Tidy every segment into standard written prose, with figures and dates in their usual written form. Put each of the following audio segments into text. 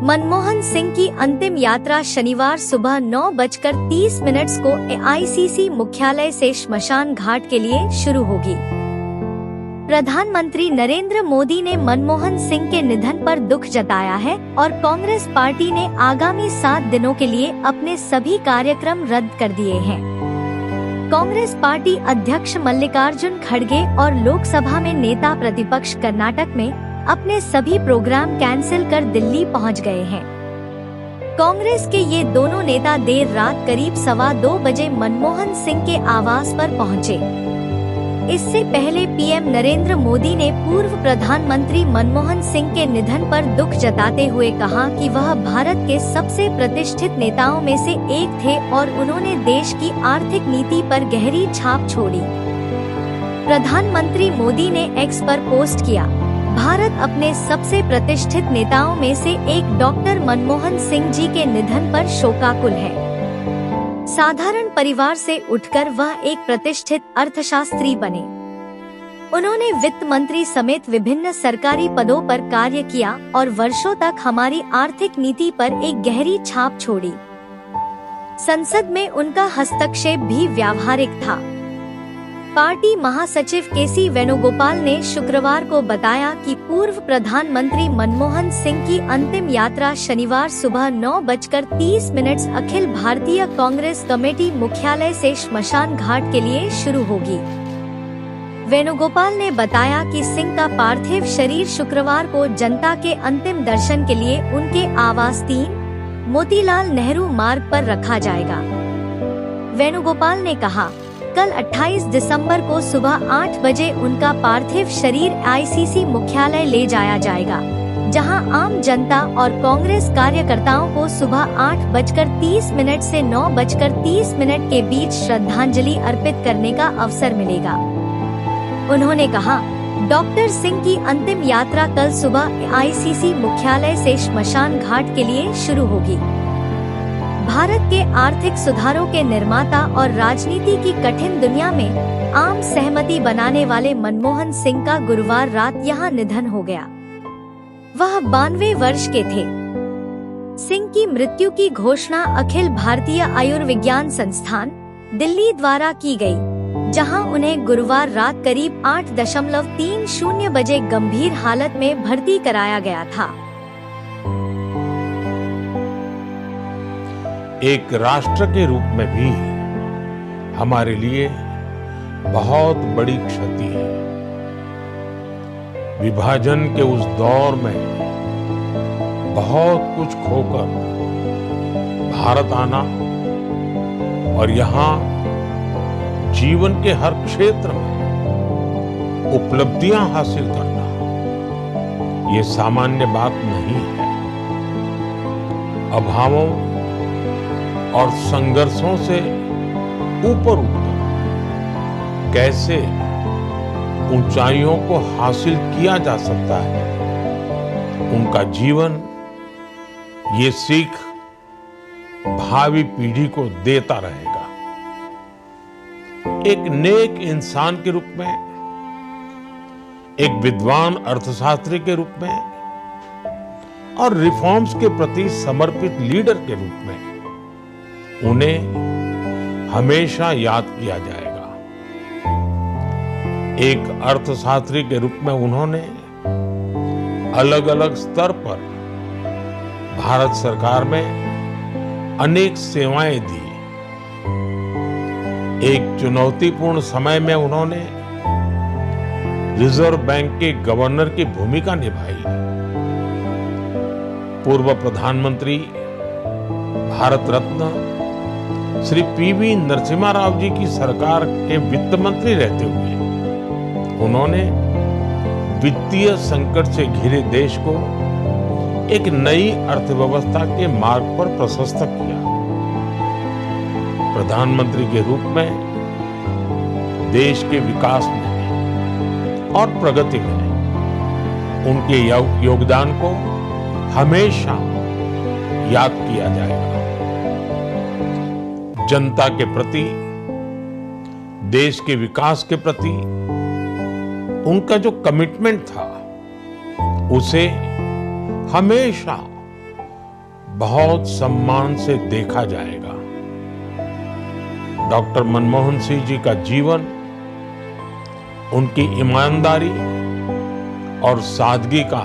मनमोहन सिंह की अंतिम यात्रा शनिवार सुबह 9:30 को एआईसीसी मुख्यालय से श्मशान घाट के लिए शुरू होगी। प्रधानमंत्री नरेंद्र मोदी ने मनमोहन सिंह के निधन पर दुख जताया है और कांग्रेस पार्टी ने आगामी 7 दिनों के लिए अपने सभी कार्यक्रम रद्द कर दिए हैं। कांग्रेस पार्टी अध्यक्ष मल्लिकार्जुन खड़गे और लोकसभा में नेता प्रतिपक्ष कर्नाटक में अपने सभी प्रोग्राम कैंसिल कर दिल्ली पहुंच गए हैं। कांग्रेस के ये दोनों नेता देर रात करीब 2:15 बजे मनमोहन सिंह के आवास पर पहुंचे। इससे पहले पीएम नरेंद्र मोदी ने पूर्व प्रधानमंत्री मनमोहन सिंह के निधन पर दुख जताते हुए कहा कि वह भारत के सबसे प्रतिष्ठित नेताओं में से एक थे और उन्होंने देश की आर्थिक नीति पर गहरी छाप छोड़ी। प्रधानमंत्री मोदी ने एक्स पर पोस्ट किया, भारत अपने सबसे प्रतिष्ठित नेताओं में से एक डॉक्टर मनमोहन सिंह जी के निधन पर शोकाकुल है। साधारण परिवार से उठकर वह एक प्रतिष्ठित अर्थशास्त्री बने। उन्होंने वित्त मंत्री समेत विभिन्न सरकारी पदों पर कार्य किया और वर्षों तक हमारी आर्थिक नीति पर एक गहरी छाप छोड़ी। संसद में उनका हस्तक्षेप भी व्यावहारिक था। पार्टी महासचिव केसी वेणुगोपाल ने शुक्रवार को बताया कि पूर्व प्रधानमंत्री मनमोहन सिंह की अंतिम यात्रा शनिवार सुबह 9:30 अखिल भारतीय कांग्रेस कमेटी मुख्यालय से श्मशान घाट के लिए शुरू होगी। वेणुगोपाल ने बताया कि सिंह का पार्थिव शरीर शुक्रवार को जनता के अंतिम दर्शन के लिए उनके आवास 3 मोतीलाल नेहरू मार्ग पर रखा जाएगा। वेणुगोपाल ने कहा, कल 28 दिसंबर को सुबह 8 बजे उनका पार्थिव शरीर आईसीसी मुख्यालय ले जाया जाएगा, जहां आम जनता और कांग्रेस कार्यकर्ताओं को सुबह 8:30 से 9:30 के बीच श्रद्धांजलि अर्पित करने का अवसर मिलेगा। उन्होंने कहा, डॉक्टर सिंह की अंतिम यात्रा कल सुबह आईसीसी मुख्यालय से श्मशान घाट के लिए शुरू होगी। भारत के आर्थिक सुधारों के निर्माता और राजनीति की कठिन दुनिया में आम सहमति बनाने वाले मनमोहन सिंह का गुरुवार रात यहां निधन हो गया। वह 92 वर्ष के थे। सिंह की मृत्यु की घोषणा अखिल भारतीय आयुर्विज्ञान संस्थान दिल्ली द्वारा की गई, जहां उन्हें गुरुवार रात करीब 8:30 बजे गंभीर हालत में भर्ती कराया गया था। एक राष्ट्र के रूप में भी हमारे लिए बहुत बड़ी क्षति है। विभाजन के उस दौर में बहुत कुछ खोकर भारत आना और यहाँ जीवन के हर क्षेत्र में उपलब्धियां हासिल करना, ये सामान्य बात नहीं है। अभावों और संघर्षों से ऊपर उठकर कैसे ऊंचाइयों को हासिल किया जा सकता है, उनका जीवन ये सीख भावी पीढ़ी को देता रहेगा। एक नेक इंसान के रूप में, एक विद्वान अर्थशास्त्री के रूप में और रिफॉर्म्स के प्रति समर्पित लीडर के रूप में उन्हें हमेशा याद किया जाएगा। एक अर्थशास्त्री के रूप में उन्होंने अलग अलग स्तर पर भारत सरकार में अनेक सेवाएं दी। एक चुनौतीपूर्ण समय में उन्होंने रिजर्व बैंक के गवर्नर की भूमिका निभाई। पूर्व प्रधानमंत्री भारत रत्न श्री पीवी नरसिम्हा राव जी की सरकार के वित्त मंत्री रहते हुए उन्होंने वित्तीय संकट से घिरे देश को एक नई अर्थव्यवस्था के मार्ग पर प्रशस्त किया। प्रधानमंत्री के रूप में देश के विकास में और प्रगति में उनके योगदान को हमेशा याद किया जाएगा। जनता के प्रति, देश के विकास के प्रति उनका जो कमिटमेंट था, उसे हमेशा बहुत सम्मान से देखा जाएगा। डॉक्टर मनमोहन सिंह जी का जीवन उनकी ईमानदारी और सादगी का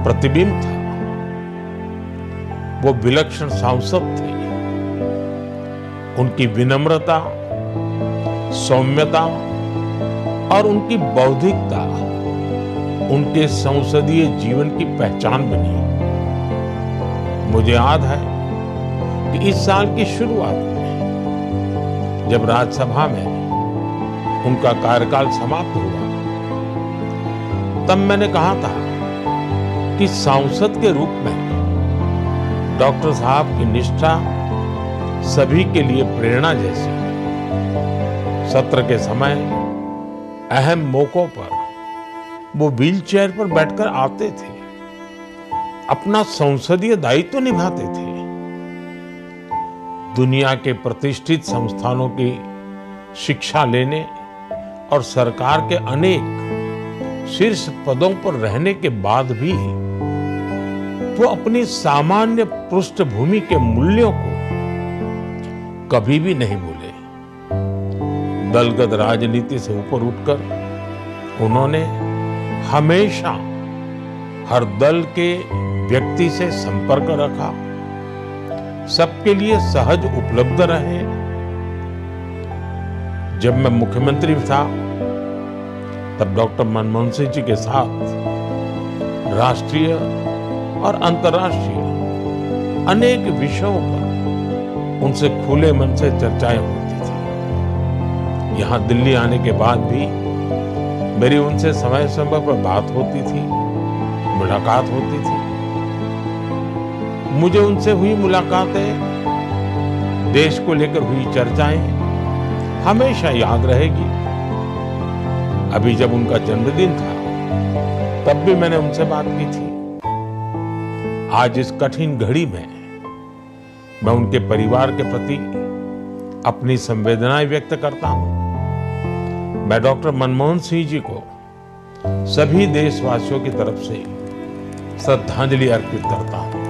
प्रतिबिंब था। वो विलक्षण सांसद थे। उनकी विनम्रता, सौम्यता और उनकी बौद्धिकता उनके संसदीय जीवन की पहचान बनी। मुझे याद है कि इस साल की शुरुआत में जब राज्यसभा में उनका कार्यकाल समाप्त हुआ, तब मैंने कहा था कि सांसद के रूप में डॉक्टर साहब की निष्ठा सभी के लिए प्रेरणा जैसी है। सत्र के समय अहम मौकों पर वो व्हीलचेयर पर बैठकर आते थे, अपना संसदीय दायित्व निभाते थे। दुनिया के प्रतिष्ठित संस्थानों की शिक्षा लेने और सरकार के अनेक शीर्ष पदों पर रहने के बाद भी वो अपनी सामान्य पृष्ठभूमि के मूल्यों को कभी भी नहीं भूले। दलगत राजनीति से ऊपर उठकर उन्होंने हमेशा हर दल के व्यक्ति से संपर्क रखा, सबके लिए सहज उपलब्ध रहे। जब मैं मुख्यमंत्री था, तब डॉक्टर मनमोहन सिंह जी के साथ राष्ट्रीय और अंतर्राष्ट्रीय अनेक विषयों पर उनसे खुले मन से चर्चाएं होती थी। यहाँ दिल्ली आने के बाद भी मेरी उनसे समय समय पर बात होती थी, मुलाकात होती थी। मुझे उनसे हुई मुलाकातें, देश को लेकर हुई चर्चाएं हमेशा याद रहेगी। अभी जब उनका जन्मदिन था, तब भी मैंने उनसे बात की थी। आज इस कठिन घड़ी में मैं उनके परिवार के प्रति अपनी संवेदनाएं व्यक्त करता हूं। मैं डॉक्टर मनमोहन सिंह जी को सभी देशवासियों की तरफ से श्रद्धांजलि अर्पित करता हूं।